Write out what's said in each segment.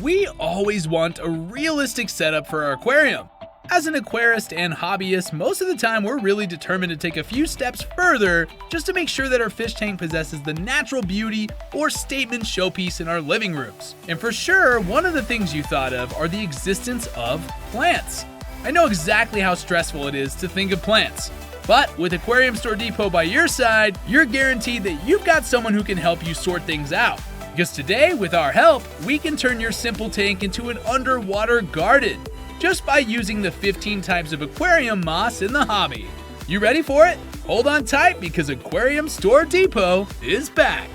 We always want a realistic setup for our aquarium. As an aquarist and hobbyist, most of the time we're really determined to take a few steps further just to make sure that our fish tank possesses the natural beauty or statement showpiece in our living rooms. And for sure, one of the things you thought of are the existence of plants. I know exactly how stressful it is to think of plants. But with Aquarium Store Depot by your side, you're guaranteed that you've got someone who can help you sort things out. Because today, with our help, we can turn your simple tank into an underwater garden, just by using the 15 types of aquarium moss in the hobby. You ready for it? Hold on tight because Aquarium Store Depot is back.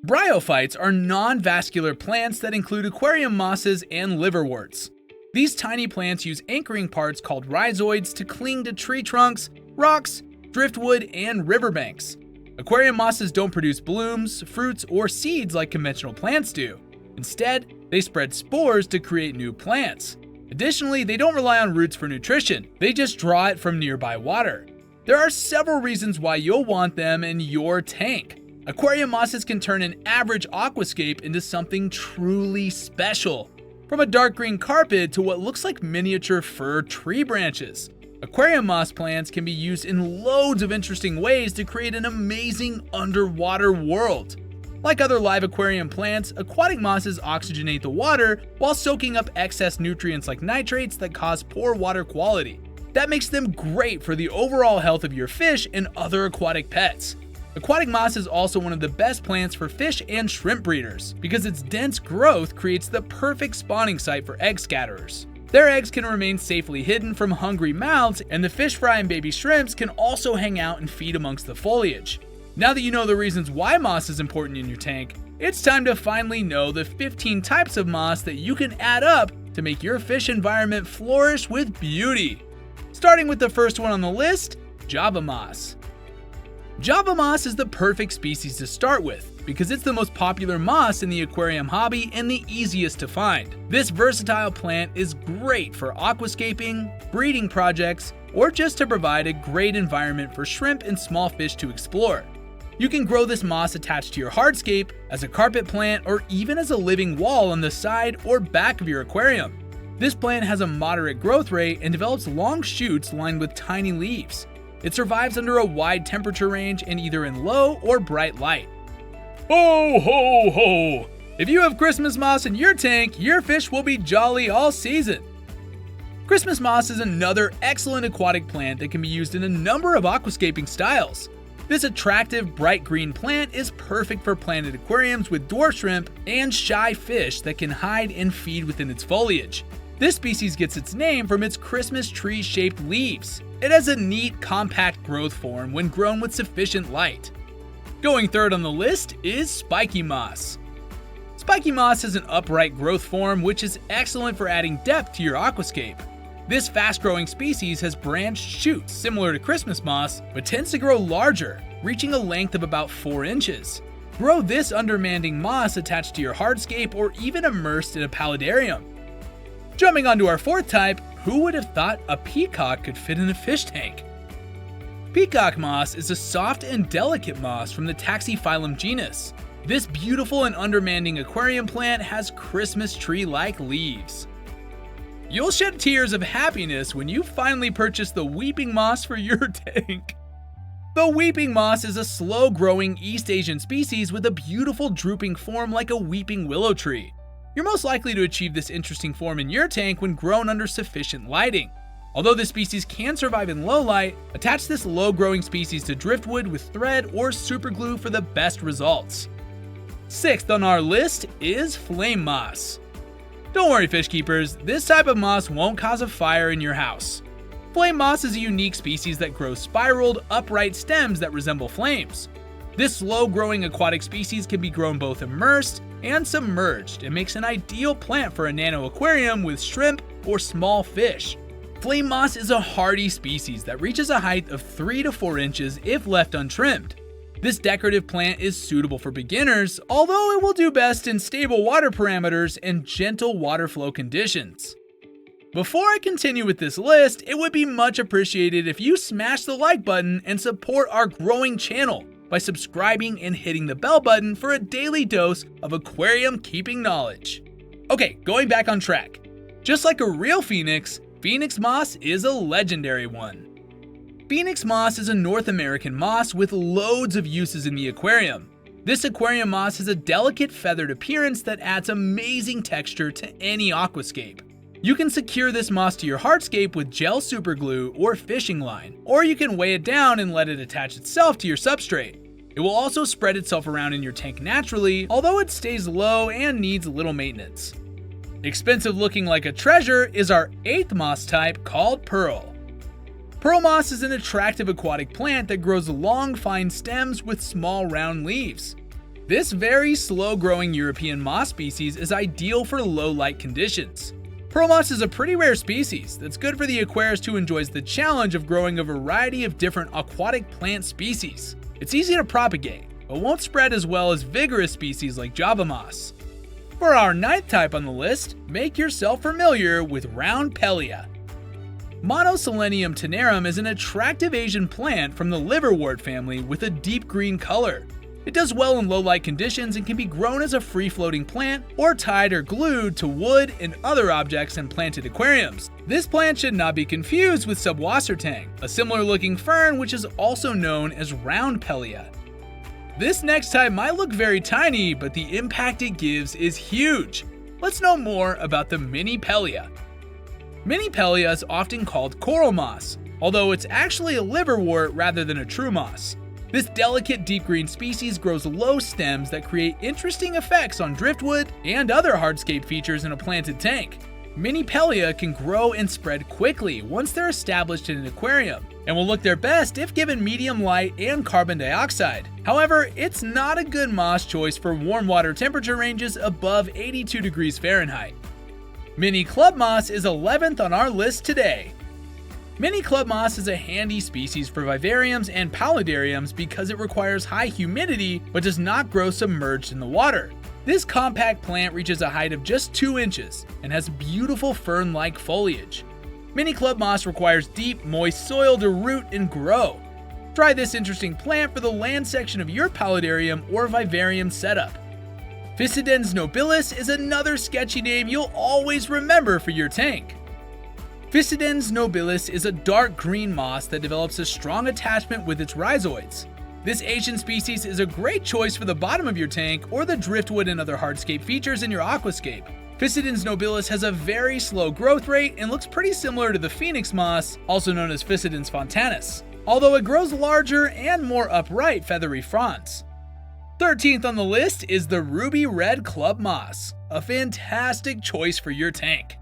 Bryophytes are non-vascular plants that include aquarium mosses and liverworts. These tiny plants use anchoring parts called rhizoids to cling to tree trunks, rocks, driftwood, and riverbanks. Aquarium mosses don't produce blooms, fruits, or seeds like conventional plants do. Instead, they spread spores to create new plants. Additionally, they don't rely on roots for nutrition. They just draw it from nearby water. There are several reasons why you'll want them in your tank. Aquarium mosses can turn an average aquascape into something truly special. From a dark green carpet to what looks like miniature fir tree branches. Aquarium moss plants can be used in loads of interesting ways to create an amazing underwater world. Like other live aquarium plants, aquatic mosses oxygenate the water while soaking up excess nutrients like nitrates that cause poor water quality. That makes them great for the overall health of your fish and other aquatic pets. Aquatic moss is also one of the best plants for fish and shrimp breeders because its dense growth creates the perfect spawning site for egg scatterers. Their eggs can remain safely hidden from hungry mouths, and the fish fry and baby shrimps can also hang out and feed amongst the foliage. Now that you know the reasons why moss is important in your tank, it's time to finally know the 15 types of moss that you can add up to make your fish environment flourish with beauty. Starting with the first one on the list, Java moss. Java moss is the perfect species to start with because it's the most popular moss in the aquarium hobby and the easiest to find. This versatile plant is great for aquascaping, breeding projects, or just to provide a great environment for shrimp and small fish to explore. You can grow this moss attached to your hardscape, as a carpet plant, or even as a living wall on the side or back of your aquarium. This plant has a moderate growth rate and develops long shoots lined with tiny leaves. It survives under a wide temperature range and either in low or bright light. Ho ho ho! If you have Christmas moss in your tank, your fish will be jolly all season. Christmas moss is another excellent aquatic plant that can be used in a number of aquascaping styles. This attractive bright green plant is perfect for planted aquariums with dwarf shrimp and shy fish that can hide and feed within its foliage. This species gets its name from its Christmas tree-shaped leaves. It has a neat, compact growth form when grown with sufficient light. Going third on the list is Spiky Moss. Spiky Moss is an upright growth form which is excellent for adding depth to your aquascape. This fast-growing species has branched shoots similar to Christmas moss, but tends to grow larger, reaching a length of about 4 inches. Grow this undermanding moss attached to your hardscape or even immersed in a paludarium. Jumping onto our fourth type, who would have thought a peacock could fit in a fish tank? Peacock moss is a soft and delicate moss from the Taxiphyllum genus. This beautiful and undermanding aquarium plant has Christmas tree-like leaves. You'll shed tears of happiness when you finally purchase the weeping moss for your tank. The weeping moss is a slow-growing East Asian species with a beautiful drooping form like a weeping willow tree. You're most likely to achieve this interesting form in your tank when grown under sufficient lighting. Although this species can survive in low light, attach this low-growing species to driftwood with thread or superglue for the best results. Sixth on our list is flame moss. Don't worry, fish keepers, this type of moss won't cause a fire in your house. Flame moss is a unique species that grows spiraled, upright stems that resemble flames. This slow-growing aquatic species can be grown both immersed and submerged and makes an ideal plant for a nano aquarium with shrimp or small fish. Flame moss is a hardy species that reaches a height of 3 to 4 inches if left untrimmed. This decorative plant is suitable for beginners, although it will do best in stable water parameters and gentle water flow conditions. Before I continue with this list, it would be much appreciated if you smash the like button and support our growing channel by subscribing and hitting the bell button for a daily dose of aquarium keeping knowledge. Okay, going back on track. Just like a real phoenix, Phoenix moss is a legendary one. Phoenix moss is a North American moss with loads of uses in the aquarium. This aquarium moss has a delicate feathered appearance that adds amazing texture to any aquascape. You can secure this moss to your hardscape with gel superglue or fishing line, or you can weigh it down and let it attach itself to your substrate. It will also spread itself around in your tank naturally, although it stays low and needs little maintenance. Expensive looking like a treasure is our 8th moss type called Pearl. Pearl moss is an attractive aquatic plant that grows long, fine stems with small, round leaves. This very slow-growing European moss species is ideal for low-light conditions. Pearl moss is a pretty rare species that's good for the aquarist who enjoys the challenge of growing a variety of different aquatic plant species. It's easy to propagate, but won't spread as well as vigorous species like Java moss. For our 9th type on the list, make yourself familiar with round Pellia. Monoselenium tenarum is an attractive Asian plant from the liverwort family with a deep green color. It does well in low-light conditions and can be grown as a free-floating plant or tied or glued to wood and other objects in planted aquariums. This plant should not be confused with subwassertang, a similar-looking fern which is also known as round Pellia. This next type might look very tiny, but the impact it gives is huge. Let's know more about the mini Pellia. Mini Pellia is often called coral moss, although it's actually a liverwort rather than a true moss. This delicate deep green species grows low stems that create interesting effects on driftwood and other hardscape features in a planted tank. Mini Pellia can grow and spread quickly once they're established in an aquarium, and will look their best if given medium light and carbon dioxide. However, it's not a good moss choice for warm water temperature ranges above 82 degrees Fahrenheit. Mini club moss is 11th on our list today. Mini club moss is a handy species for vivariums and paludariums because it requires high humidity but does not grow submerged in the water. This compact plant reaches a height of just 2 inches and has beautiful fern-like foliage. Mini club moss requires deep, moist soil to root and grow. Try this interesting plant for the land section of your paludarium or vivarium setup. Fissidens Nobilis is another sketchy name you'll always remember for your tank. Fissidens Nobilis is a dark green moss that develops a strong attachment with its rhizoids. This Asian species is a great choice for the bottom of your tank or the driftwood and other hardscape features in your aquascape. Fissidens Nobilis has a very slow growth rate and looks pretty similar to the Phoenix moss, also known as Fissidens fontanus, although it grows larger and more upright feathery fronds. 13th on the list is the Ruby Red Club Moss, a fantastic choice for your tank.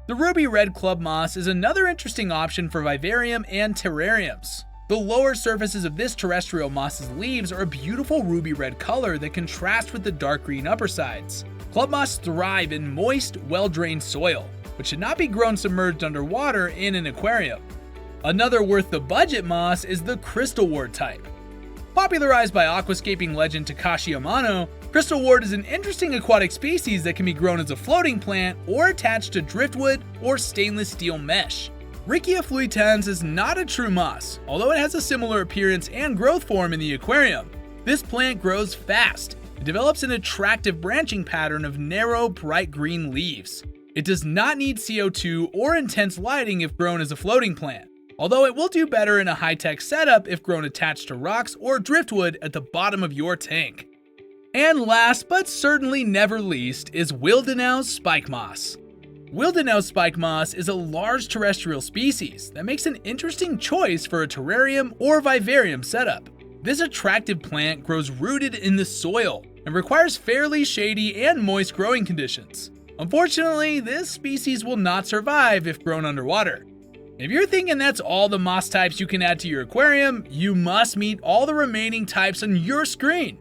The Ruby Red Club Moss is another interesting option for vivarium and terrariums. The lower surfaces of this terrestrial moss's leaves are a beautiful ruby red color that contrasts with the dark green upper sides. Club moss thrive in moist, well-drained soil, but should not be grown submerged underwater in an aquarium. Another worth the budget moss is the Crystalwort type. Popularized by aquascaping legend Takashi Amano, Crystalwort is an interesting aquatic species that can be grown as a floating plant or attached to driftwood or stainless steel mesh. Riccia fluitans is not a true moss, although it has a similar appearance and growth form in the aquarium. This plant grows fast. It develops an attractive branching pattern of narrow, bright green leaves. It does not need CO2 or intense lighting if grown as a floating plant, although it will do better in a high-tech setup if grown attached to rocks or driftwood at the bottom of your tank. And last but certainly never least is Willdenow Spikemoss. Willdenow Spikemoss is a large terrestrial species that makes an interesting choice for a terrarium or vivarium setup. This attractive plant grows rooted in the soil and requires fairly shady and moist growing conditions. Unfortunately, this species will not survive if grown underwater. If you're thinking that's all the moss types you can add to your aquarium, you must meet all the remaining types on your screen.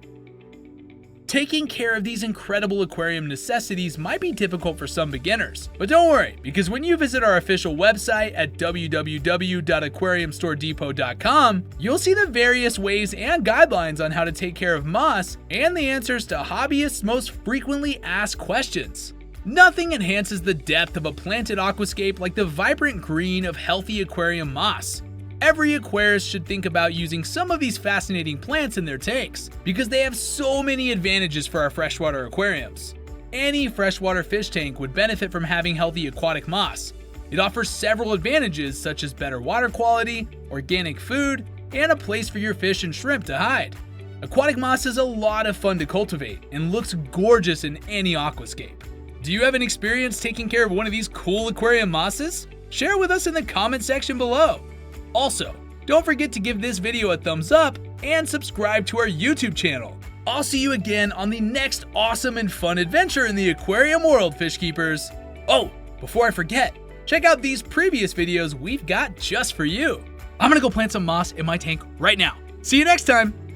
Taking care of these incredible aquarium necessities might be difficult for some beginners, but don't worry, because when you visit our official website at www.aquariumstoredepot.com, you'll see the various ways and guidelines on how to take care of moss and the answers to hobbyists' most frequently asked questions. Nothing enhances the depth of a planted aquascape like the vibrant green of healthy aquarium moss. Every aquarist should think about using some of these fascinating plants in their tanks, because they have so many advantages for our freshwater aquariums. Any freshwater fish tank would benefit from having healthy aquatic moss. It offers several advantages such as better water quality, organic food, and a place for your fish and shrimp to hide. Aquatic moss is a lot of fun to cultivate and looks gorgeous in any aquascape. Do you have an experience taking care of one of these cool aquarium mosses? Share it with us in the comment section below. Also, don't forget to give this video a thumbs up and subscribe to our YouTube channel. I'll see you again on the next awesome and fun adventure in the aquarium world, fish keepers. Oh, before I forget, check out these previous videos we've got just for you. I'm gonna go plant some moss in my tank right now. See you next time.